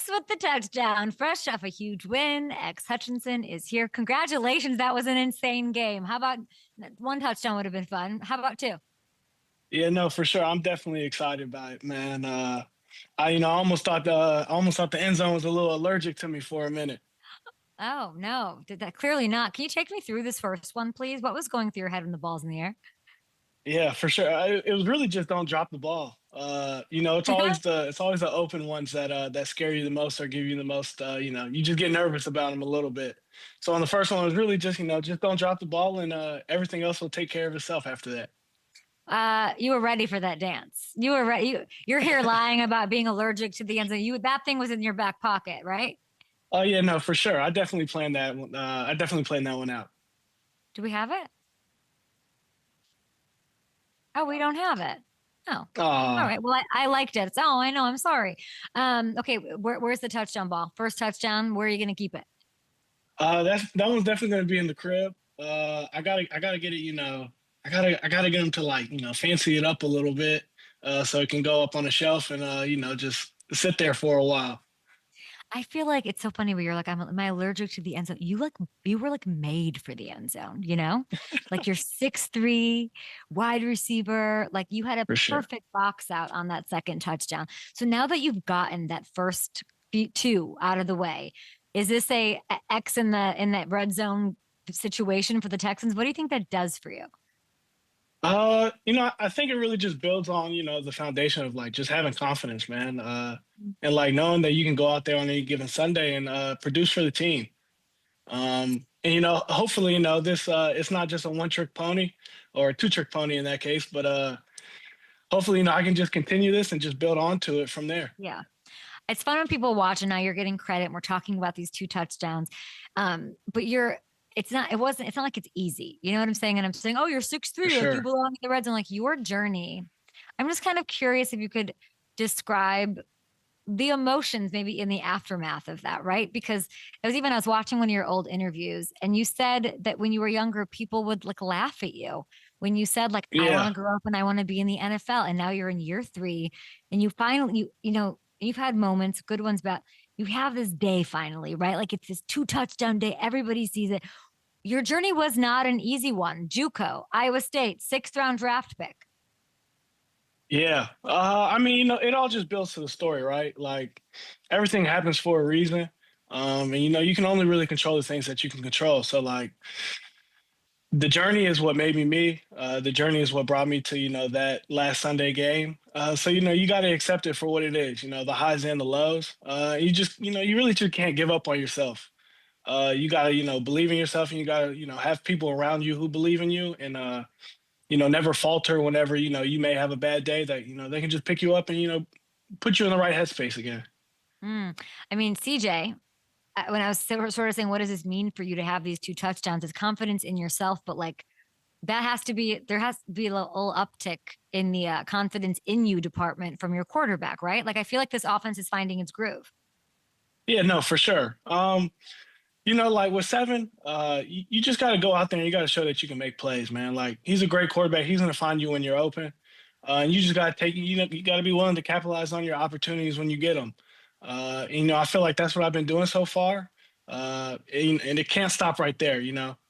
X with the touchdown, fresh off a huge win. X Hutchinson is here. Congratulations. That was an insane game. How about one touchdown would have been fun? How about two? Yeah, no, for sure. I'm definitely excited about it, man. I almost thought the end zone was a little allergic to me for a minute. Oh, no. Did that clearly not. Can you take me through this first one, please? What was going through your head when the ball's in the air? Yeah, for sure. It was really just don't drop the ball. It's always the open ones that scare you the most or give you the most. You just get nervous about them a little bit. So on the first one, it was really just just don't drop the ball, and everything else will take care of itself after that. You were ready for that dance. You were ready. You're here lying about being allergic to the end zone. That thing was in your back pocket, right? Oh yeah, no, for sure. I definitely planned that. I definitely planned that one out. Do we have it? Oh, we don't have it. Oh, all Oh, right. Well, I liked it. Oh, I know. I'm sorry. Okay. Where's the touchdown ball? First touchdown. Where are you going to keep it? that one's definitely gonna be in the crib. I gotta get it. I gotta get them to fancy it up a little bit, so it can go up on a shelf and just sit there for a while. I feel like it's so funny where you're like, am I allergic to the end zone? You were like made for the end zone, Like you're 6'3", wide receiver. Like you had a For sure. perfect box out on that second touchdown. So now that you've gotten that first two out of the way, is this a X in that red zone situation for the Texans? What do you think that does for you? I think it really just builds on, the foundation of like just having confidence, man. And like knowing that you can go out there on any given Sunday and produce for the team. And hopefully, this it's not just a one-trick pony or a two-trick pony in that case, but hopefully, I can just continue this and just build onto it from there. Yeah. It's fun when people watch and now you're getting credit and we're talking about these two touchdowns. But it's not like it's easy. You know what I'm saying? And I'm saying, oh, you're 6'3", For like you sure. belong in the red zone, like your journey. I'm just kind of curious if you could describe the emotions maybe in the aftermath of that, right? Because I was watching one of your old interviews and you said that when you were younger, people would like laugh at you when you said like, I want Yeah. to grow up and I want to be in the NFL. And now you're in year three and you finally, you've had moments, good ones, but you have this day finally, right? Like it's this two touchdown day. Everybody sees it. Your journey was not an easy one. JUCO, Iowa State, sixth round draft pick. Yeah. I mean, it all just builds to the story, right? Like everything happens for a reason. And you can only really control the things that you can control. So like the journey is what made me me. The journey is what brought me to, that last Sunday game. So, you got to accept it for what it is, the highs and the lows. You really just can't give up on yourself. You got to, believe in yourself and you got to, have people around you who believe in you and, never falter whenever, you may have a bad day that, they can just pick you up and, put you in the right headspace again. I mean, CJ, when I was sort of saying, what does this mean for you to have these two touchdowns? It's confidence in yourself, but like there has to be a little uptick in the confidence in you department from your quarterback, right? Like I feel like this offense is finding its groove. Yeah, no, for sure. Like with Seven, you just got to go out there and you got to show that you can make plays, man. Like he's a great quarterback. He's going to find you when you're open. And you just got to you got to be willing to capitalize on your opportunities when you get them. I feel like that's what I've been doing so far. And it can't stop right there,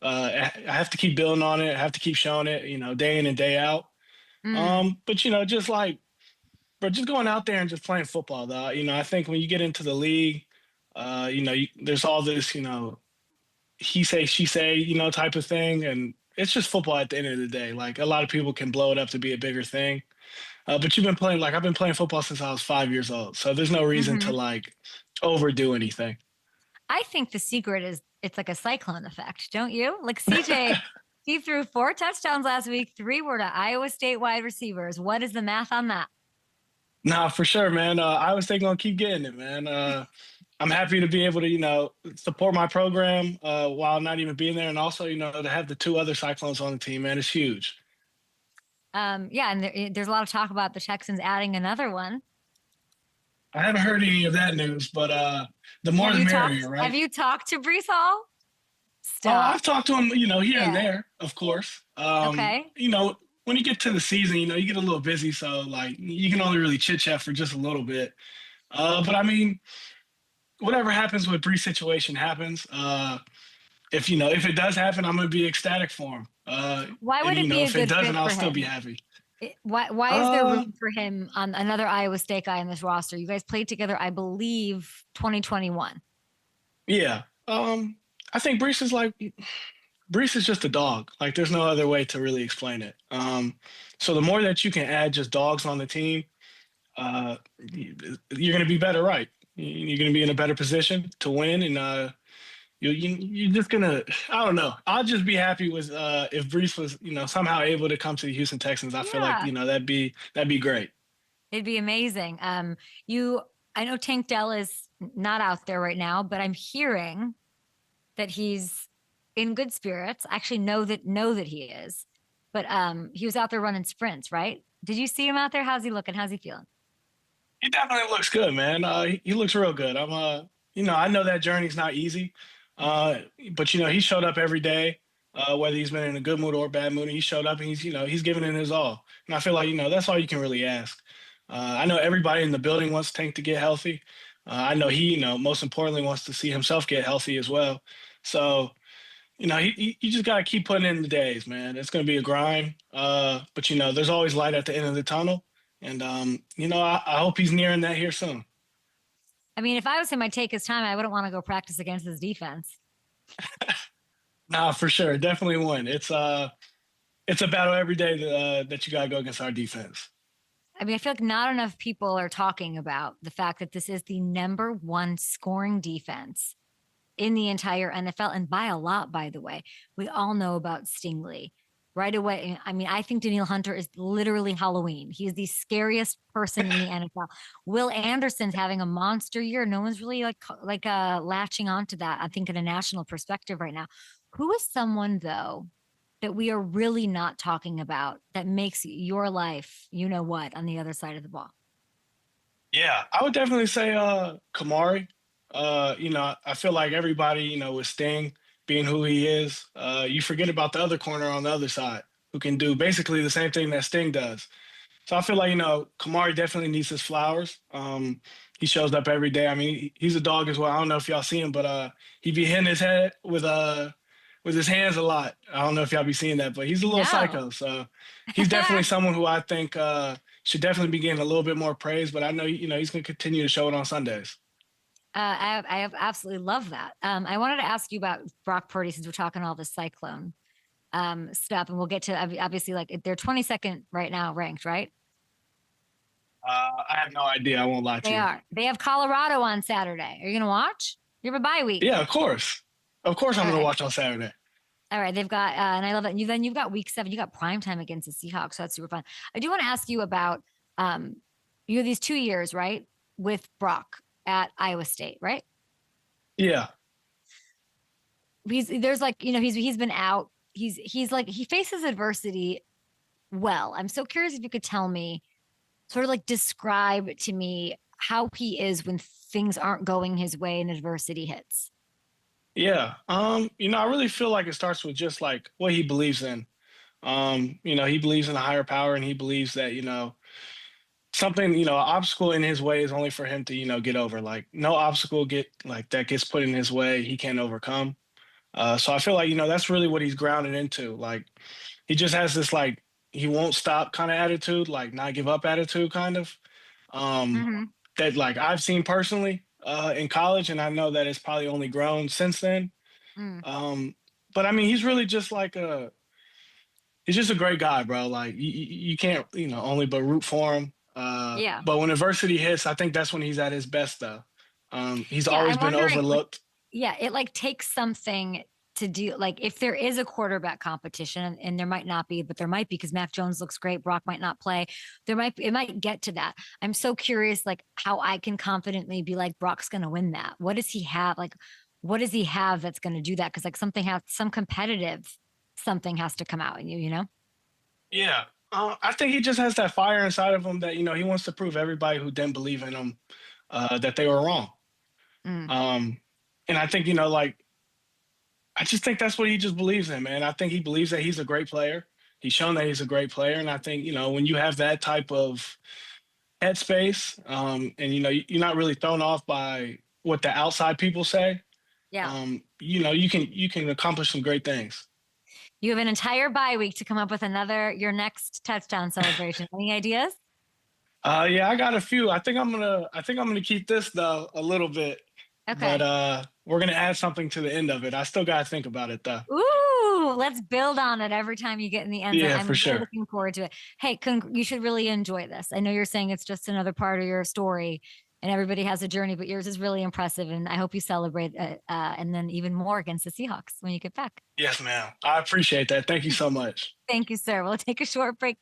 I have to keep building on it. I have to keep showing it, day in and day out. Mm. But, just going out there and just playing football, though, I think when you get into the league, there's all this, he say, she say, type of thing. And it's just football at the end of the day. Like a lot of people can blow it up to be a bigger thing. But I've been playing football since I was 5 years old. So there's no reason to Hmm. like overdo anything. I think the secret is it's like a cyclone effect, don't you? Like CJ, he threw four touchdowns last week. Three were to Iowa State wide receivers. What is the math on that? Nah, for sure, man. I was thinking gonna keep getting it, man. I'm happy to be able to, support my program while not even being there. And also, to have the two other Cyclones on the team, man, it's huge. Yeah, and there's a lot of talk about the Texans adding another one. I haven't heard any of that news, but the more Have the you talked? merrier, Have right? you talked to Breece Hall? I've Stop. talked to him, here and Yeah. there, of course. Okay. When you get to the season, you get a little busy, so like you can only really chit chat for just a little bit. But I mean, whatever happens with Breece situation happens. If if it does happen, I'm gonna be ecstatic for him. Why And would it be a if it good doesn't, fit I'll for still be him? happy. Why is there Uh, room for him on another Iowa State guy in this roster? You guys played together, I believe, 2021. yeah. I think Breece is just a dog. Like there's no other way to really explain it. So the more that you can add just dogs on the team, uh, you're going to be better, right? You're going to be in a better position to win, and you're just gonna. I don't know. I'll just be happy with if Breece was somehow able to come to the Houston Texans. I feel like Yeah, that'd be great. it'd be amazing. You, I know Tank Dell is not out there right now, but I'm hearing that he's in good spirits. I actually know that he is, but he was out there running sprints, right? Did you see him out there? How's he looking? How's he feeling? He definitely looks good, man. He looks real good. I know that journey's not easy, uh, but he showed up every day, whether he's been in a good mood or a bad mood. He showed up and he's giving it his all. And I feel like that's all you can really ask. I know everybody in the building wants Tank to get healthy. I know he, most importantly, wants to see himself get healthy as well. So, you just got to keep putting in the days, man. It's going to be a grind, but there's always light at the end of the tunnel. And I hope he's nearing that here soon. I mean, if I was him, I'd take his time. I wouldn't want to go practice against his defense. Nah, for sure, definitely one. It's a battle every day that you got to go against our defense. I mean, I feel like not enough people are talking about the fact that this is the number one scoring defense in the entire NFL, and by a lot, by the way. We all know about Stingley right away. I mean, I think Danielle Hunter is literally Halloween. He's the scariest person in the NFL. Will Anderson's having a monster year. No one's really latching onto that, I think, in a national perspective right now. Who is someone, though, that we are really not talking about that makes your life, you know what, on the other side of the ball? Yeah, I would definitely say KAMARI. I feel like everybody, with Sting being who he is, you forget about the other corner on the other side who can do basically the same thing that Sting does. So I feel like, KAMARI definitely needs his flowers. He shows up every day. I mean, he's a dog as well. I don't know if y'all see him, but he be hitting his head with his hands a lot. I don't know if y'all be seeing that, but he's a little No. psycho. So he's definitely someone who I think should definitely be getting a little bit more praise. But I know he's going to continue to show it on Sundays. I have absolutely love that. I wanted to ask you about Brock Purdy since we're talking all this cyclone stuff, and we'll get to obviously like they're 22nd right now ranked, right? I have no idea. I won't lie to They you. are. They have Colorado on Saturday. Are you gonna watch? You have a bye week. Yeah, of course. Of course, I'm All going to right. watch on Saturday. All right. They've got and I love that. And you've got week 7. You got prime time against the Seahawks. So that's super fun. I do want to ask you about um you have these 2 years, right? With Brock at Iowa State, right? Yeah. There's like, he's been out. He's like he faces adversity well. I'm so curious if you could tell me, sort of like describe to me how he is when things aren't going his way and adversity hits. Yeah. I really feel like it starts with just like what he believes in. He believes in a higher power and he believes that, something, an obstacle in his way is only for him to, get over. Like no obstacle that gets put in his way, he can't overcome. So I feel like, that's really what he's grounded into. Like he just has this like he won't stop kind of attitude, like not give up attitude kind of. Um Mm-hmm. that like I've seen personally in college and I know that it's probably only grown since then. Mm. Um but I mean he's really just he's just a great guy, bro. Like you can't, only but root for him. Yeah. But when adversity hits, I think that's when he's at his best though. He's Yeah. always I'm been wondering, like, overlooked. yeah, it like takes something to do, like if there is a quarterback competition, and there might not be, but there might be because Mac Jones looks great, Brock might not play. It might get to that. I'm so curious, like how I can confidently be like, Brock's gonna win that. What does he have? Like, what does he have that's gonna do that? Because like some competitive something has to come out in you, you know? Yeah. I think he just has that fire inside of him that, he wants to prove everybody who didn't believe in him that they were wrong. Mm. Um, and I think, I just think that's what he just believes in, man. I think he believes that he's a great player. He's shown that he's a great player. And I think, when you have that type of headspace, and, you're not really thrown off by what the outside people say, Yeah. you can accomplish some great things. You have an entire bye week to come up with your next touchdown celebration. Any ideas? Yeah, I got a few. I think I'm gonna keep this though a little bit, but Okay. we're gonna add something to the end of it. I still gotta think about it though. Ooh, let's build on it every time you get in the end zone. Yeah, I'm for really sure. looking forward to it. Hey, you should really enjoy this. I know you're saying it's just another part of your story and everybody has a journey, but yours is really impressive. And I hope you celebrate and then even more against the Seahawks when you get back. Yes, ma'am. I appreciate that. Thank you so much. Thank you, sir. We'll take a short break.